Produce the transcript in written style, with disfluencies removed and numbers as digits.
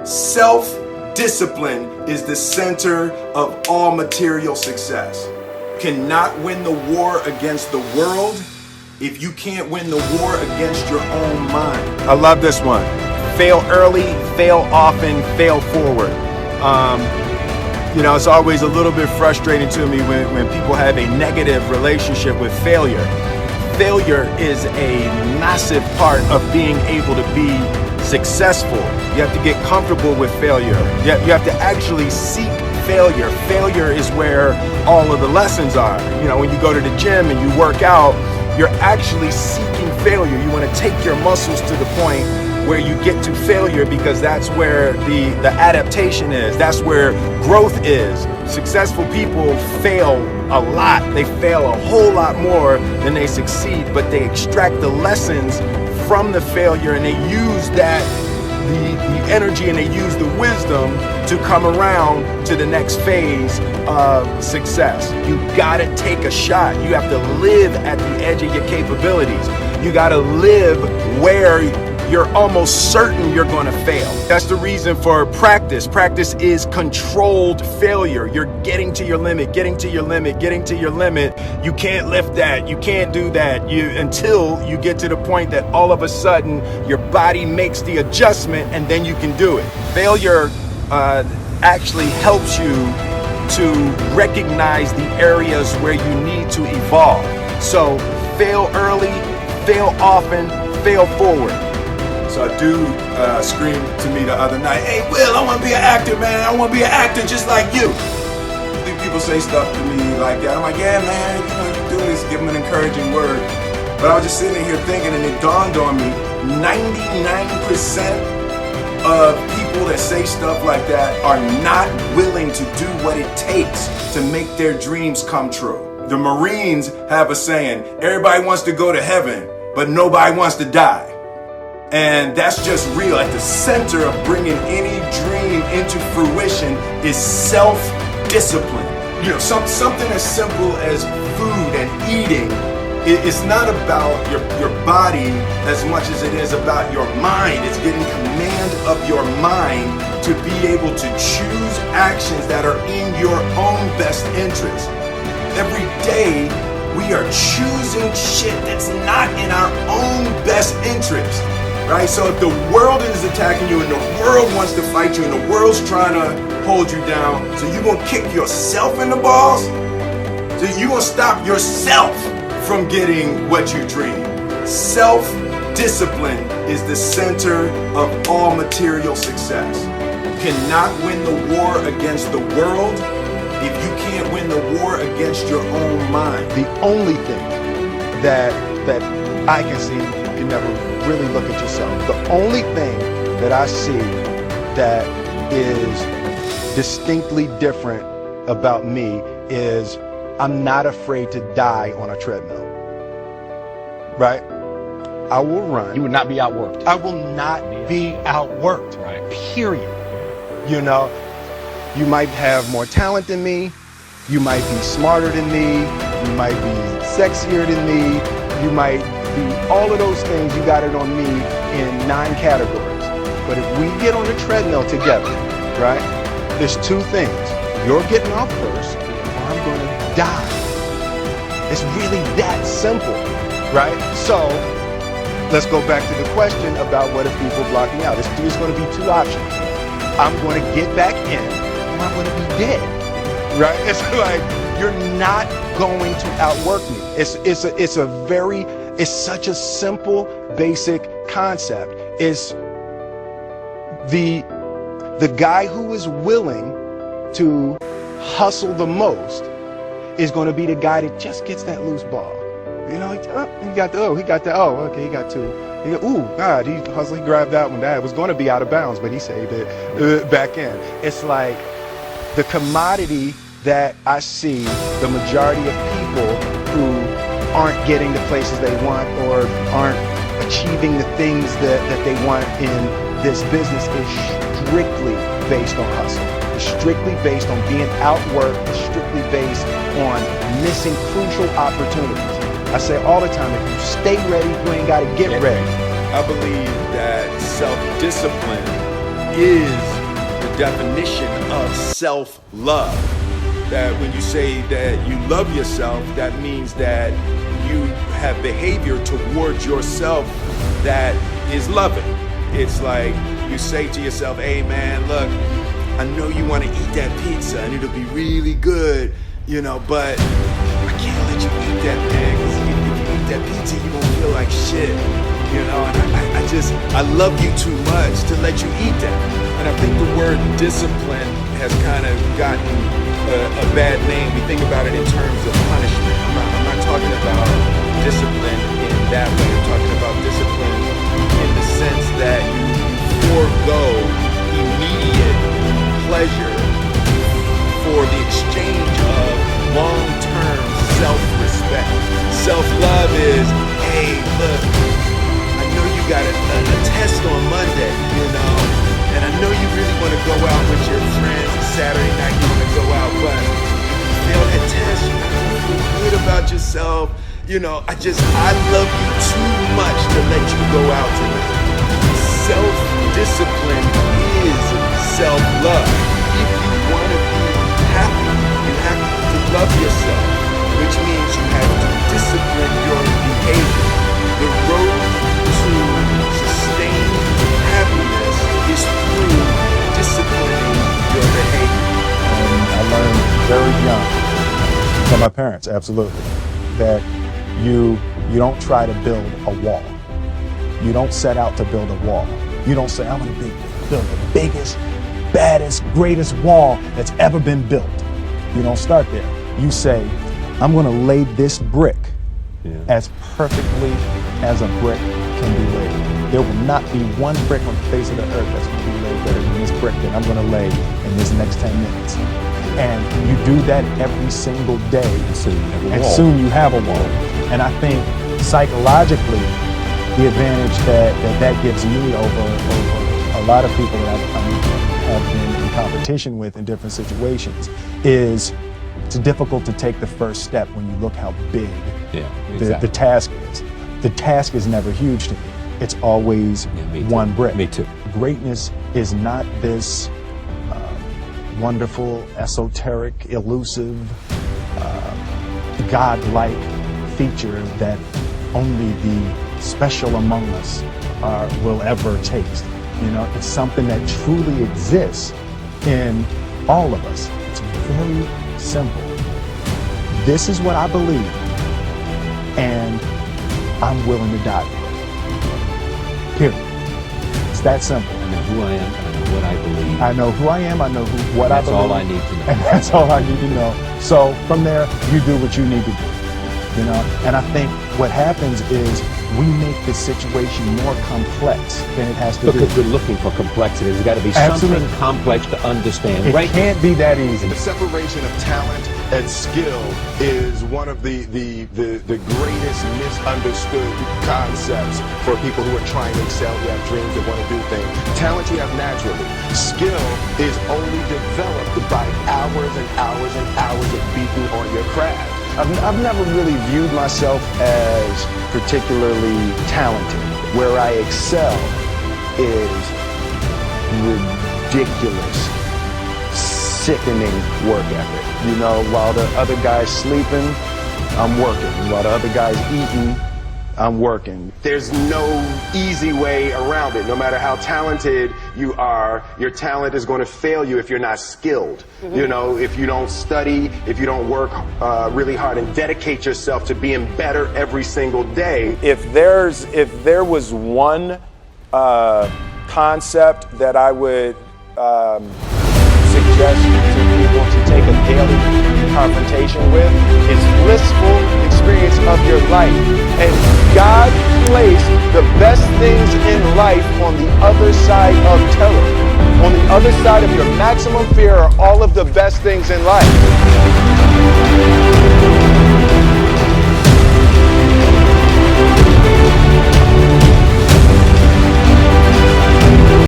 Self-discipline is the center of all material success. You cannot win the war against the world if you can't win the war against your own mind. I love this one. Fail early, fail often, fail forward. It's always a little bit frustrating to me when people have a negative relationship with failure. Failure is a massive part of being able to be successful. You have to get comfortable with failure. You have to actually seek failure. Failure is where all of the lessons are. When you go to the gym and you work out, you're actually seeking failure. You want to take your muscles to the point where you get to failure, because that's where the adaptation is. That's where growth is. Successful people fail a lot. They fail a whole lot more than they succeed, but they extract the lessons from the failure and they use that, the energy, and they use the wisdom to come around to the next phase of success. You gotta take a shot. You have to live at the edge of your capabilities. You gotta live where you're almost certain you're gonna fail. That's the reason for practice. Practice is controlled failure. You're getting to your limit, getting to your limit, getting to your limit. You can't lift that, you can't do that, until you get to the point that all of a sudden your body makes the adjustment and then you can do it. Failure actually helps you to recognize the areas where you need to evolve. So fail early, fail often, fail forward. So a dude screamed to me the other night, "Hey Will, I want to be an actor, man. I want to be an actor just like you." I think people say stuff to me like that. I'm like, "Yeah, man, you do this." Give them an encouraging word. But I was just sitting here thinking, and it dawned on me: 99% of people that say stuff like that are not willing to do what it takes to make their dreams come true. The Marines have a saying: everybody wants to go to heaven, but nobody wants to die. And that's just real. At the center of bringing any dream into fruition is self-discipline. Something as simple as food and eating. It's not about your body as much as it is about your mind. It's getting command of your mind to be able to choose actions that are in your own best interest. Every day, we are choosing shit that's not in our own best interest. Right? So if the world is attacking you and the world wants to fight you and the world's trying to hold you down, so you're going to kick yourself in the balls? So you're going to stop yourself from getting what you dream. Self-discipline is the center of all material success. You cannot win the war against the world if you can't win the war against your own mind. The only thing that I can see, you can never really look at yourself. The only thing that I see that is distinctly different about me is I'm not afraid to die on a treadmill. Right? I will run. You would not be outworked. I will not be outworked. Right. Period. You might have more talent than me. You might be smarter than me. You might be sexier than me. You might be all of those things. You got it on me in 9 categories. But if we get on the treadmill together, right, there's 2 things. You're getting off first, or I'm going to die. It's really that simple, right? So let's go back to the question about what if people block me out. There's going to be 2 options. I'm going to get back in, or I'm going to be dead, right? It's like, you're not going to outwork me. It's such a simple, basic concept. It's the guy who is willing to hustle the most is going to be the guy that just gets that loose ball. He got 2. He grabbed that one. That was going to be out of bounds, but he saved it back in. It's like the commodity that I see the majority of people who aren't getting the places they want or aren't achieving the things that they want in this business is strictly based on hustle. It's strictly based on being outworked. It's strictly based on missing crucial opportunities. I say all the time, if you stay ready, you ain't got to get ready. I believe that self-discipline is the definition of self-love. That when you say that you love yourself, that means that you have behavior towards yourself that is loving. It's like you say to yourself, hey man, look, I know you want to eat that pizza and it'll be really good, you know, but I can't let you eat that, man, because if you eat that pizza, you won't feel like shit, you know, and I love you too much to let you eat that. And I think the word discipline has kind of gotten a bad name. We think about it in terms of punishment. I'm not talking about discipline in that way. I'm talking about discipline in the sense that you forego immediate pleasure for the exchange of long-term self-respect. Self-love is, hey, look, I know you got a test on Monday, you know, and I know you really want to go out with your friends. It's Saturday night, you want to go out, but you fail that test, you don't feel good about yourself. You know, I love you too much to let you go out tonight. Self-discipline is self-love. If you want to be happy, you have to love yourself, which means you have to discipline your behavior. The road to sustained happiness is through disciplining your behavior. I learned very young from my parents, absolutely, that you don't try to build a wall. You don't set out to build a wall. You don't say, I'm going to build the biggest, baddest, greatest wall that's ever been built. You don't start there. You say, I'm going to lay this brick as perfectly as a brick can be laid. There will not be one brick on the face of the earth that's going to be laid better than this brick that I'm going to lay in this next 10 minutes. And you do that every single day, and soon you have a wall. And I think psychologically, the advantage that gives me over a lot of people that I have been in competition with in different situations is it's difficult to take the first step when you look how big the task is. The task is never huge to me. It's always one brick. Me too. Greatness is not this wonderful, esoteric, elusive, God-like feature that only the special among us will ever taste. You know, it's something that truly exists in all of us. It's very simple. This is what I believe, and I'm willing to die for it. Period. It's that simple. I know who I am, I know what I believe. I know who I am, I know what I believe. That's all I need to know. And that's all I need to know. So from there, you do what you need to do. You know, and I think what happens is we make the situation more complex than it has to be. Because we're looking for complexity. There's got to be something complex to understand. It can't be that easy. The separation of talent and skill is one of the greatest misunderstood concepts for people who are trying to excel, who have dreams, that want to do things. Talent you have naturally. Skill is only developed by hours and hours and hours of beating on your craft. I've never really viewed myself as particularly talented. Where I excel is ridiculous, sickening work ethic. You know, while the other guy's sleeping, I'm working. While the other guy's eating, I'm working. There's no easy way around it. No matter how talented you are, your talent is going to fail you if you're not skilled. Mm-hmm. You know, if you don't study, if you don't work really hard and dedicate yourself to being better every single day. If there was one concept that I would suggest to people to take a daily confrontation with, is blissful experience of your life. And God placed the best things in life on the other side of terror. On the other side of your maximum fear are all of the best things in life.